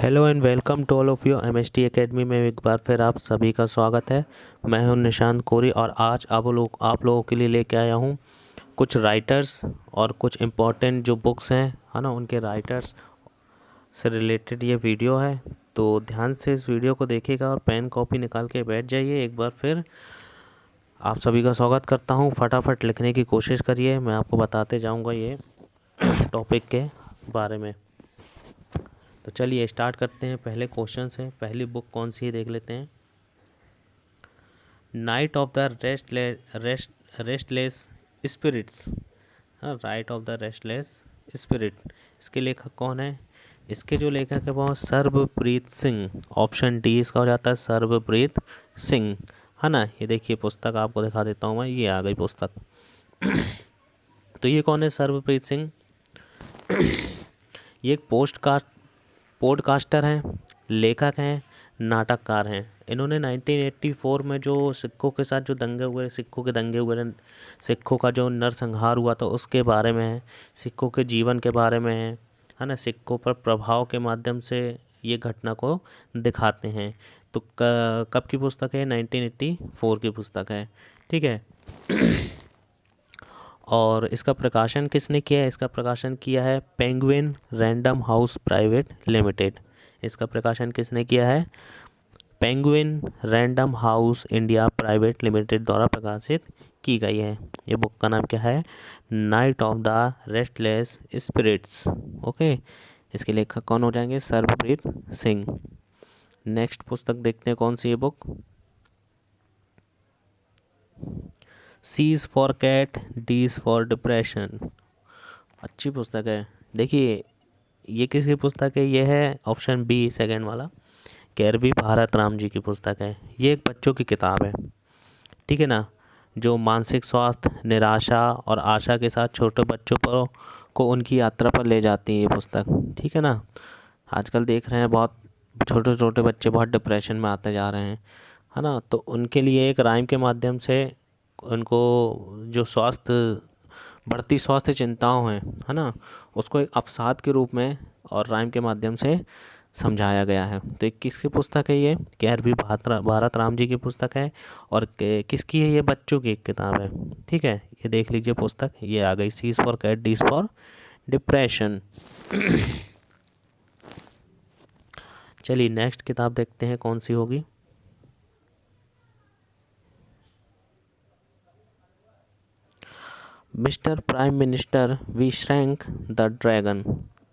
Hello and welcome to all of you MST Academy में एक बार फिर आप सभी का स्वागत है। मैं हूं निशांत कोरी और आज आप लोगों के लिए लेके आया हूं कुछ राइटर्स और कुछ इम्पोर्टेंट जो बुक्स हैं है ना, उनके राइटर्स से रिलेटेड ये वीडियो है। तो ध्यान से इस वीडियो को देखिएगा और पेन कॉपी निकाल के बैठ जाइए। एक बार फिर आप सभी का स्वागत करता हूं। फटाफट लिखने की कोशिश करिए, मैं आपको बताते जाऊँगा ये टॉपिक के बारे में। तो चलिए स्टार्ट करते हैं। पहले क्वेश्चन है, पहली बुक कौन सी है देख लेते हैं। Night of the restless spirits. Right of the restless spirit, इसके लेखक कौन है? इसके जो लेखक है वो सर्वप्रीत सिंह। ऑप्शन डी इसका हो जाता है, सर्वप्रीत सिंह, है ना। ये देखिए पुस्तक आपको दिखा देता हूँ मैं, ये आ गई पुस्तक। तो ये कौन है? सर्वप्रीत सिंह। ये एक पॉडकास्टर हैं, लेखक हैं, नाटककार हैं। इन्होंने 1984 में जो सिखों के साथ जो दंगे हुए, सिखों का जो नरसंहार हुआ था उसके बारे में है, सिखों के जीवन के बारे में है ना, सिखों पर प्रभाव के माध्यम से ये घटना को दिखाते हैं। तो कब की पुस्तक है? 1984 की पुस्तक है, ठीक है। और इसका प्रकाशन किसने किया है? इसका प्रकाशन किया है penguin random house private limited. इसका प्रकाशन किसने किया है? Penguin random house India private limited द्वारा प्रकाशित की गई है। ये बुक का नाम क्या है? Night of the restless spirits. Okay, इसके लेखक कौन हो जाएंगे? सर्वप्रीत सिंह। नेक्स्ट पुस्तक देखते हैं कौन सी है book. C is for cat, D is for depression. अच्छी पुस्तक है। देखिए ये किसकी पुस्तक है? ये है ऑप्शन बी, सेकंड वाला, कैरवी भारत राम जी की पुस्तक है। ये एक बच्चों की किताब है, ठीक है ना, जो मानसिक स्वास्थ्य, निराशा और आशा के साथ छोटे बच्चों पर को उनकी यात्रा पर ले जाती है ये पुस्तक, ठीक है ना। आजकल देख रहे हैं बहुत छोटे छोटे बच्चे बहुत डिप्रेशन में आते जा रहे हैं, है ना। तो उनके लिए एक राइम के माध्यम से उनको जो बढ़ती स्वास्थ्य चिंताओं हैं, है ना, उसको एक अवसाद के रूप में और राइम के माध्यम से समझाया गया है। तो एक किसकी पुस्तक है? ये कैरवी भारत राम जी की पुस्तक है। और किसकी है? ये बच्चों की एक किताब है, ठीक है। ये देख लीजिए पुस्तक, ये आ गई। C is for cat, D is for depression. चलिए नेक्स्ट किताब देखते हैं कौन सी होगी। Mister prime minister we shrank the dragon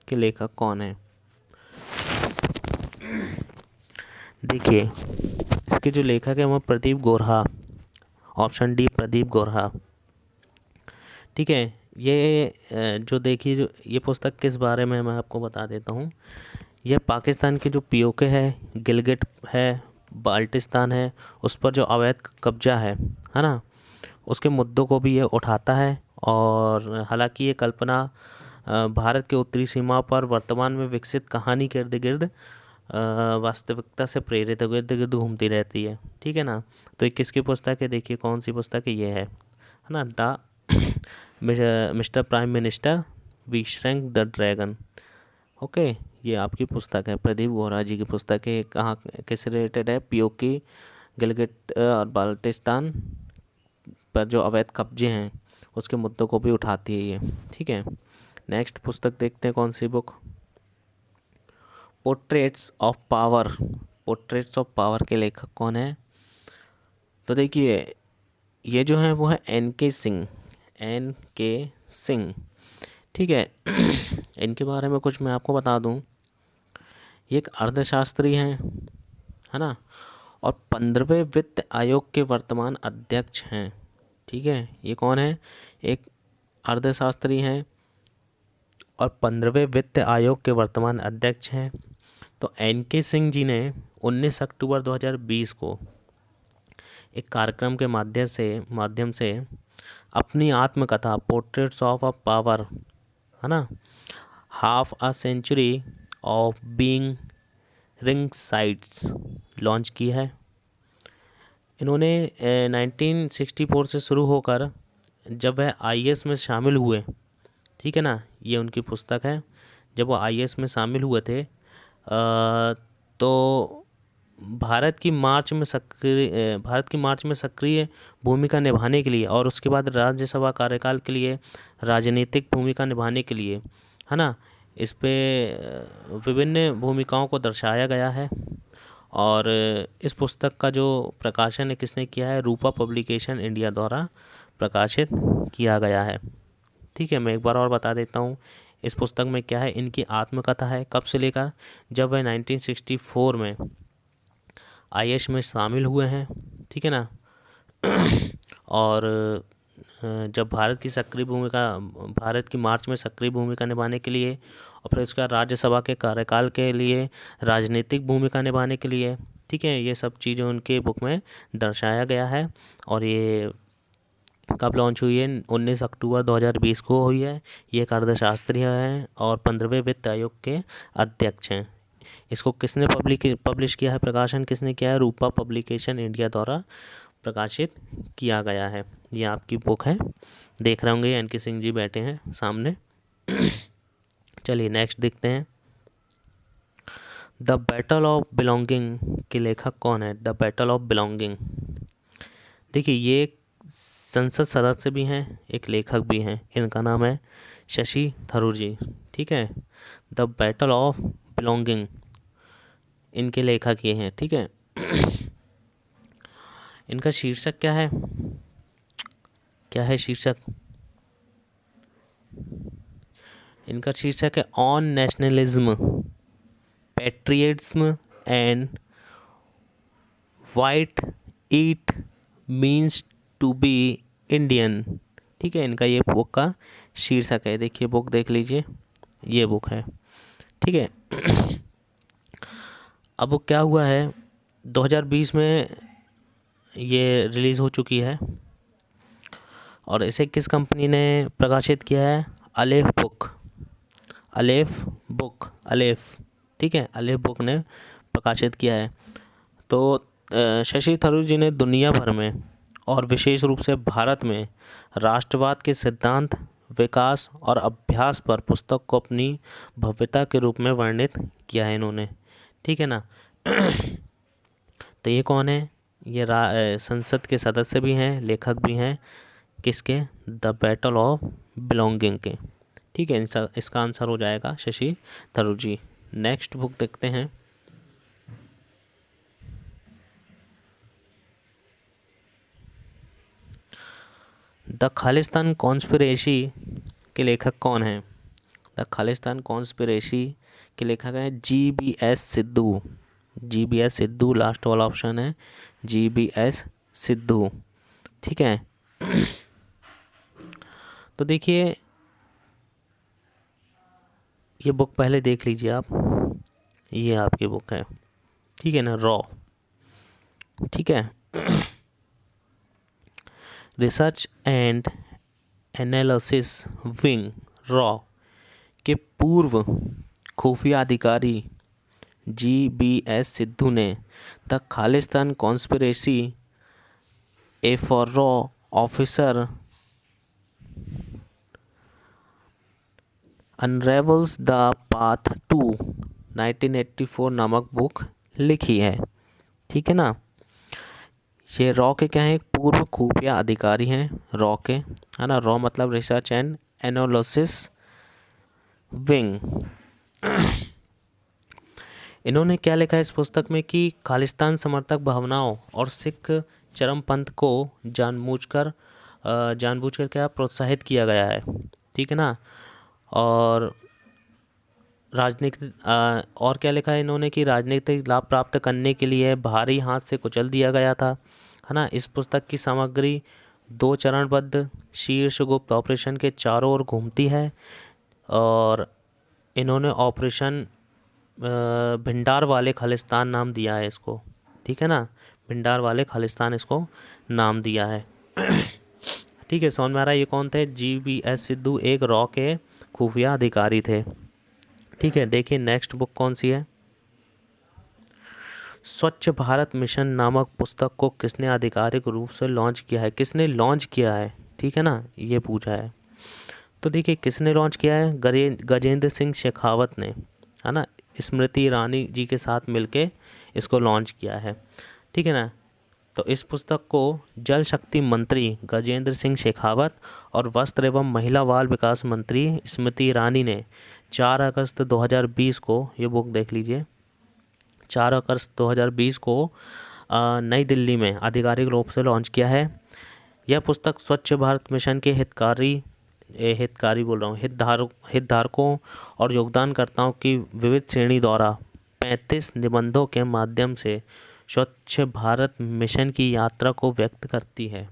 के लेखक कौन है? देखिए इसके जो लेखक है वो प्रदीप गोरहा। ऑप्शन डी, प्रदीप गोरहा, ठीक है। ये जो देखिए जो ये पुस्तक किस बारे में, मैं आपको बता देता हूँ। यह पाकिस्तान के जो पीओके है, गिलगिट है, बाल्टिस्तान है, उस पर जो अवैध कब्जा है ना, उसके मुद्दों को भी ये उठाता है। और हालांकि ये कल्पना भारत के उत्तरी सीमा पर वर्तमान में विकसित कहानी के इर्द गिर्द वास्तविकता से प्रेरित इर्द गिर्द घूमती रहती है, ठीक है ना। तो ये किसकी पुस्तक है? देखिए कौन सी पुस्तक है, ये है ना, the mister prime minister we shrank the dragon. Okay, ये आपकी पुस्तक है, प्रदीप गोरा जी की पुस्तक है। कहाँ किस रिलेटेड है? पीओके, गिलगिट और बाल्टिस्तान पर जो अवैध कब्जे हैं उसके मुद्दों को भी उठाती है ये, ठीक है। नेक्स्ट पुस्तक देखते हैं कौन सी book. Portraits of power. Portraits of power के लेखक कौन है? तो देखिए ये जो है वो है एन.के. सिंह। एन.के. सिंह, ठीक है। इनके बारे में कुछ मैं आपको बता दूं। ये एक अर्थशास्त्री हैं, है ना, और 15वें वित्त आयोग के वर्तमान अध्यक्ष हैं, ठीक है। ये कौन है? एक अर्थशास्त्री हैं और 15वें वित्त आयोग के वर्तमान अध्यक्ष हैं। तो एन.के. सिंह जी ने 19 अक्टूबर 2020 को एक कार्यक्रम के माध्यम से अपनी आत्मकथा पोर्ट्रेट्स ऑफ अ पावर, है ना, half a century of being ring sites launch की है। इन्होंने 1964 से शुरू होकर जब वह आईएएस में शामिल हुए, ठीक है ना, ये उनकी पुस्तक है। जब वो आईएएस में शामिल हुए थे तो भारत की मार्च में सक्रिय भूमिका निभाने के लिए और उसके बाद राज्यसभा कार्यकाल के लिए राजनीतिक भूमिका निभाने के लिए, है ना, इस पे विभिन्न भूमिकाओं को दर्शाया गया है। और इस पुस्तक का जो प्रकाशन है किसने किया है, रूपा पब्लिकेशन इंडिया द्वारा प्रकाशित किया गया है। ठीक है, मैं एक बार और बता देता हूँ इस पुस्तक में क्या है। इनकी आत्मकथा है, कब से लेकर जब वह 1964 में आईएएस में शामिल हुए हैं, ठीक है ना। और जब भारत की मार्च में सक्रिय भूमिका निभाने के लिए और फिर उसका राज्यसभा के कार्यकाल के लिए राजनीतिक भूमिका निभाने के लिए, ठीक है, ये सब चीज़ें उनके बुक में दर्शाया गया है। और ये कब लॉन्च हुई है, 19 अक्टूबर 2020 को हुई है। ये एक अर्थशास्त्री हैं और 15वें वित्त आयोग के अध्यक्ष हैं। इसको किसने पब्लिश किया है, प्रकाशन किसने किया है, रूपा पब्लिकेशन इंडिया द्वारा प्रकाशित किया गया है। ये आपकी बुक है, देख रहे होंगे एन.के. सिंह जी बैठे हैं सामने। चलिए नेक्स्ट देखते हैं। द बैटल ऑफ बिलोंगिंग के लेखक कौन है, द बैटल ऑफ बिलोंगिंग। देखिए ये एक संसद सदस्य भी हैं, एक लेखक भी हैं, इनका नाम है शशि थरूर जी। ठीक है, द बैटल ऑफ बिलोंगिंग इनके लेखक ये हैं। ठीक है, इनका शीर्षक क्या है, क्या है शीर्षक, इनका शीर्षक है on nationalism, patriotism and what it means to be Indian. ठीक है, इनका ये बुक का शीर्षक है। देखिए बुक देख लीजिए, ये बुक है। ठीक है, अब वो क्या हुआ है, 2020 में ये रिलीज़ हो चुकी है और इसे किस कंपनी ने प्रकाशित किया है, अलेफ बुक, अलेफ। ठीक है, अलेफ बुक ने प्रकाशित किया है। तो शशि थरूर जी ने दुनिया भर में और विशेष रूप से भारत में राष्ट्रवाद के सिद्धांत, विकास और अभ्यास पर पुस्तक को अपनी भव्यता के रूप में वर्णित किया है इन्होंने। ठीक है ना। तो ये कौन है, ये संसद के सदस्य भी हैं, लेखक भी हैं, किसके, द बैटल ऑफ बिलोंगिंग के। ठीक है, इसका आंसर हो जाएगा शशि थरूर जी। नेक्स्ट बुक देखते हैं। द खालिस्तान कॉन्स्पिरेसी के लेखक कौन हैं, द खालिस्तान कॉन्स्पिरेसी के लेखक हैं GBS Sidhu. GBS Sidhu last वाला ऑप्शन है, GBS सिद्धू। ठीक है, तो देखिए ये बुक पहले देख लीजिए आप, ये आपकी बुक है। ठीक है ना, रॉ। ठीक है, रिसर्च एंड एनालिसिस विंग, रॉ के पूर्व खुफिया अधिकारी GBS सिद्धू ने the Khalistan conspiracy a for रॉ officer unravels the path to 1984 नामक बुक लिखी है। ठीक है ना, ये रॉ के क्या है, एक पूर्व खुफिया अधिकारी हैं रॉ के, है ना। रॉ मतलब रिसर्च एंड एनालिसिस विंग। इन्होंने क्या लिखा है इस पुस्तक में कि खालिस्तान समर्थक भावनाओं और सिख चरमपंथ को जानबूझकर क्या प्रोत्साहित किया गया है। ठीक है ना, और राजनीतिक और क्या लिखा है इन्होंने कि राजनीतिक लाभ प्राप्त करने के लिए भारी हाथ से कुचल दिया गया था, है ना। इस पुस्तक की सामग्री 2 चरणबद्ध शीर्षगुप्त ऑपरेशन के चारों ओर घूमती है और इन्होंने ऑपरेशन भिंडार वाले खालिस्तान नाम दिया है इसको। ठीक है ना, भिंडार वाले खालिस्तान इसको नाम दिया है। ठीक है, समझ में आ रहा है ये कौन थे, GBS सिद्धू एक रॉ के खुफिया अधिकारी थे। ठीक है, देखिए नेक्स्ट बुक कौन सी है। स्वच्छ भारत मिशन नामक पुस्तक को किसने आधिकारिक रूप से लॉन्च किया है, किसने लॉन्च किया है, ठीक है ना, ये पूछा है। तो देखिए किसने लॉन्च किया है, गजेंद्र सिंह शेखावत ने, है ना। स्मृति ईरानी जी के साथ मिलके इसको लॉन्च किया है। ठीक है ना। तो इस पुस्तक को जल शक्ति मंत्री गजेंद्र सिंह शेखावत और वस्त्र एवं महिला बाल विकास मंत्री स्मृति ईरानी ने 4 अगस्त 2020 को, ये बुक देख लीजिए, 4 अगस्त 2020 को नई दिल्ली में आधिकारिक रूप से लॉन्च किया है। यह पुस्तक स्वच्छ भारत मिशन के हितकारी बोल रहा हूँ हितधारकों और योगदानकर्ताओं की विविध श्रेणी द्वारा 35 निबंधों के माध्यम से स्वच्छ भारत मिशन की यात्रा को व्यक्त करती है।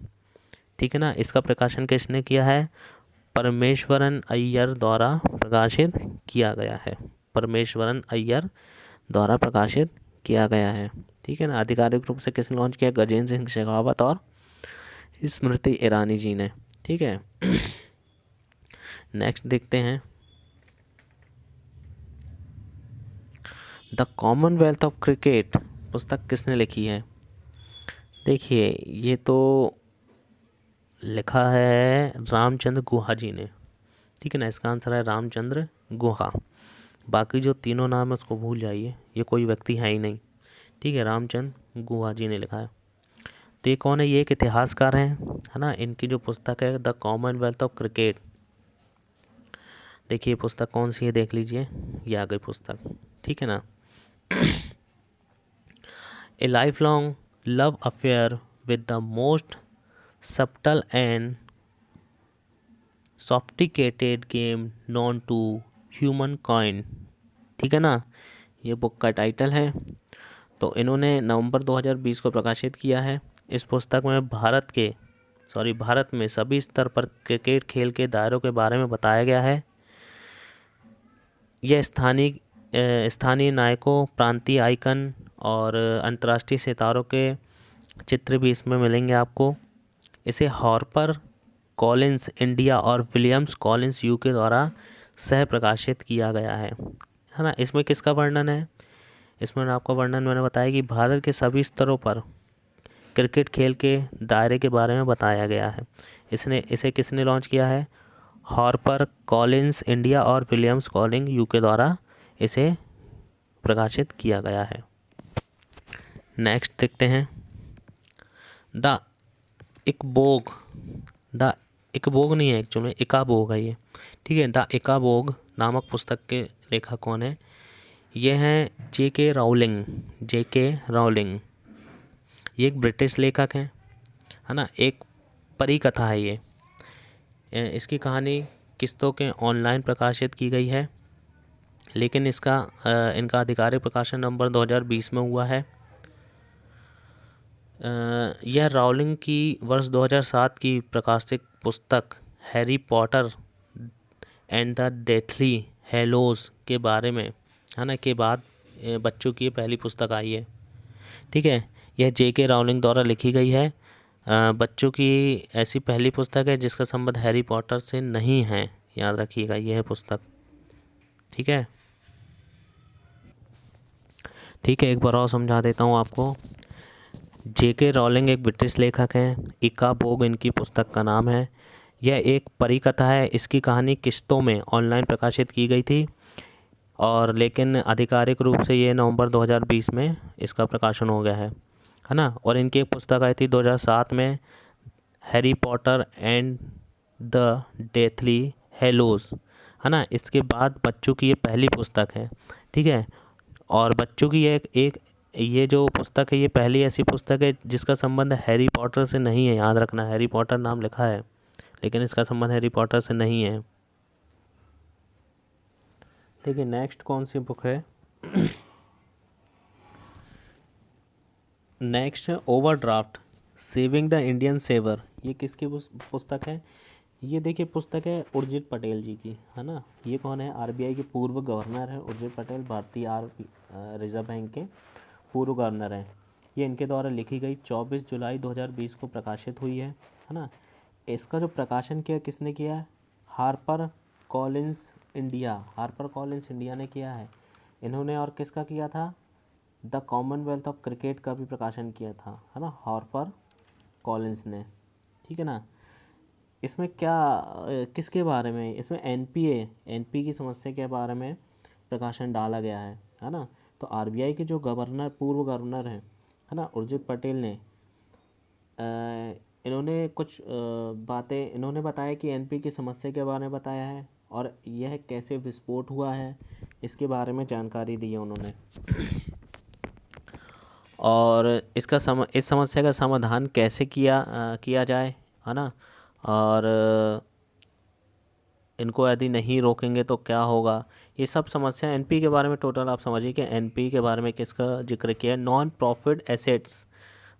ठीक है ना। इसका प्रकाशन किसने किया है? परमेश्वरन अय्यर द्वारा प्रकाशित किया गया है। परमेश्वरन अय्यर द्वारा प्रकाशित किया गया है। ठीक है ना। आधिकारिक रूप से किसने लॉन्च किया? गजेंद्र सिंह शेखावत और स्मृति ईरानी जी ने। ठीक है। नेक्स्ट देखते हैं, द कॉमनवेल्थ ऑफ क्रिकेट पुस्तक किसने लिखी है? देखिए, ये तो लिखा है रामचंद्र गुहा जी ने। ठीक है ना। इसका आंसर है रामचंद्र गुहा। बाकी जो तीनों नाम है उसको भूल जाइए, ये कोई व्यक्ति है ही नहीं। ठीक है, रामचंद्र गुहा जी ने लिखा है। तो ये कौन है? ये एक इतिहासकार हैं, है ना। इनकी जो पुस्तक है द कॉमनवेल्थ ऑफ क्रिकेट, देखिए पुस्तक कौन सी है, देख लीजिए, ये आ गई पुस्तक। ठीक है ना। ए life long love affair with the most subtle and sophisticated game known to humankind। ठीक है ना। ये बुक का टाइटल है। तो इन्होंने नवंबर 2020 को प्रकाशित किया है। इस पुस्तक में भारत में सभी स्तर पर क्रिकेट खेल के दायरों के बारे में बताया गया है। यह स्थानीय नायकों, प्रांतीय आइकन और अंतर्राष्ट्रीय सितारों के चित्र भी इसमें मिलेंगे आपको। इसे हार्पर कॉलिंस इंडिया और विलियम्स कॉलिंस यूके द्वारा सह प्रकाशित किया गया है ना। इसमें किसका वर्णन है? इसमें आपका वर्णन मैंने बताया कि भारत के सभी स्तरों पर क्रिकेट खेल के दायरे के बारे में बताया गया है। इसे किसने लॉन्च किया है? हार्पर कॉलिंस इंडिया और विलियम्स कॉलिंग यूके द्वारा इसे प्रकाशित किया गया है। नेक्स्ट देखते हैं, द इकबोग नहीं है, एक्चुअली इकाबोग है ये। ठीक है। द इकाबोग नामक पुस्तक के लेखक कौन है? ये हैं जेके राउलिंग। ये एक ब्रिटिश लेखक हैं, है ना। एक परी कथा है ये। इसकी कहानी किस्तों के ऑनलाइन प्रकाशित की गई है, लेकिन इनका आधिकारिक प्रकाशन नवंबर 2020 में हुआ है। यह राउलिंग की वर्ष 2007 की प्रकाशित पुस्तक Harry Potter and the deathly Hallows के बारे में, है ना, के बाद बच्चों की ये पहली पुस्तक आई है। ठीक है। यह जेके राउलिंग द्वारा लिखी गई है। बच्चों की ऐसी पहली पुस्तक है जिसका संबंध हैरी पॉटर से नहीं है, याद रखिएगा, यह है पुस्तक। ठीक है। ठीक है, एक बार और समझा देता हूँ आपको। जेके राउलिंग एक ब्रिटिश लेखक हैं। इकाबोग इनकी पुस्तक का नाम है। यह एक परिकथा है। इसकी कहानी किस्तों में ऑनलाइन प्रकाशित की गई थी, और लेकिन आधिकारिक रूप से ये नवंबर 2020 में इसका प्रकाशन हो गया है ना। और इनकी एक पुस्तक आई थी 2007 में, Harry Potter and the deathly Hallows, है ना। इसके बाद बच्चों की ये पहली पुस्तक है। ठीक है। और बच्चों की ये जो पुस्तक है, ये पहली ऐसी पुस्तक है जिसका संबंध हैरी पॉटर से नहीं है। याद रखना, हैरी पॉटर नाम लिखा है लेकिन इसका संबंध हैरी पॉटर से नहीं है। ठीक है। नेक्स्ट कौन सी बुक है? नेक्स्ट है overdraft saving the Indian saver. ये किसकी पुस्तक है? ये देखिए पुस्तक है उर्जित पटेल जी की, है ना। ये कौन है? आरबीआई के पूर्व गवर्नर है उर्जित पटेल, भारतीय रिजर्व बैंक के पूर्व गवर्नर हैं। ये इनके द्वारा लिखी गई 24 जुलाई 2020 को प्रकाशित हुई है ना। इसका जो प्रकाशन किया किसने किया है? हार्पर कॉलिंस इंडिया ने किया है इन्होंने। और किसका किया था? द कॉमनवेल्थ ऑफ क्रिकेट का भी प्रकाशन किया था, है ना, हार्पर कॉलिंस ने। ठीक है ना। इसमें क्या किसके बारे में? इसमें एनपी की समस्या के बारे में प्रकाशन डाला गया है। है ना। तो आरबीआई के जो गवर्नर, पूर्व गवर्नर हैं, है ना, उर्जित पटेल ने इन्होंने कुछ बातें इन्होंने बताया कि एनपी की समस्या के बारे में बताया है, और यह कैसे विस्फोट हुआ है इसके बारे में जानकारी दी है उन्होंने। और इस समस्या का समाधान कैसे किया जाए, है ना। और इनको यदि नहीं रोकेंगे तो क्या होगा, ये सब समस्या एनपी के बारे में टोटल आप समझिए कि एनपी के बारे में किसका जिक्र किया है, नॉन प्रॉफिट एसेट्स,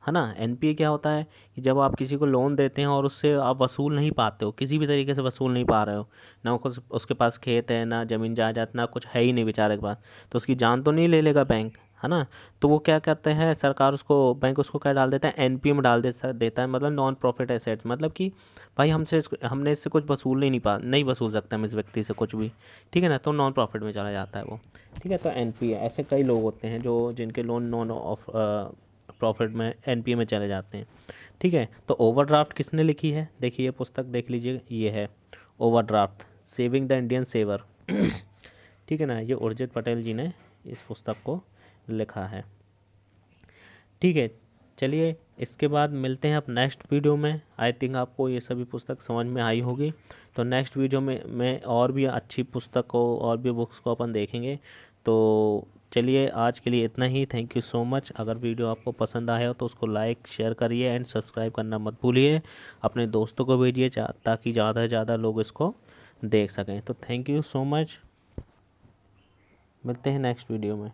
है ना। एनपीए क्या होता है कि जब आप किसी को लोन देते हैं और उससे आप वसूल नहीं पाते हो, किसी भी तरीके से वसूल नहीं पा रहे हो, ना उसके पास खेत है, ना ज़मीन जायदाद, ना कुछ है ही नहीं बेचारे के पास, तो उसकी जान तो नहीं ले लेगा बैंक, है ना। तो वो क्या करते हैं, सरकार उसको, बैंक उसको क्या डाल देता है, एनपीए में डाल देता है, मतलब नॉन प्रॉफिट एसेट्स, मतलब कि भाई हमने इससे कुछ वसूल नहीं वसूल सकते हम इस व्यक्ति से कुछ भी, ठीक है ना, तो नॉन प्रॉफिट में चला जाता है वो, ठीक है। तो एनपीए, ऐसे कई लोग होते हैं जो जिनके लोन नॉन ऑफ प्रॉफिट में, एनपीए में चले जाते हैं, ठीक है। तो ओवरड्राफ्ट किसने लिखी है, देखिए ये पुस्तक देख लीजिए, ये है overdraft, saving the Indian saver, ठीक है ना, ये उर्जित पटेल जी ने इस पुस्तक को लिखा है, ठीक है। चलिए इसके बाद मिलते हैं अब नेक्स्ट वीडियो में। आई थिंक आपको ये सभी पुस्तक समझ में आई होगी, तो नेक्स्ट वीडियो में और भी अच्छी पुस्तक को और भी बुक्स को अपन देखेंगे। तो चलिए आज के लिए इतना ही, थैंक यू सो मच। अगर वीडियो आपको पसंद आया हो तो उसको लाइक शेयर करिए एंड सब्सक्राइब करना मत भूलिए, अपने दोस्तों को भेजिए ताकि ज़्यादा से ज़्यादा लोग इसको देख सकें। तो थैंक यू सो मच, मिलते हैं नेक्स्ट वीडियो में।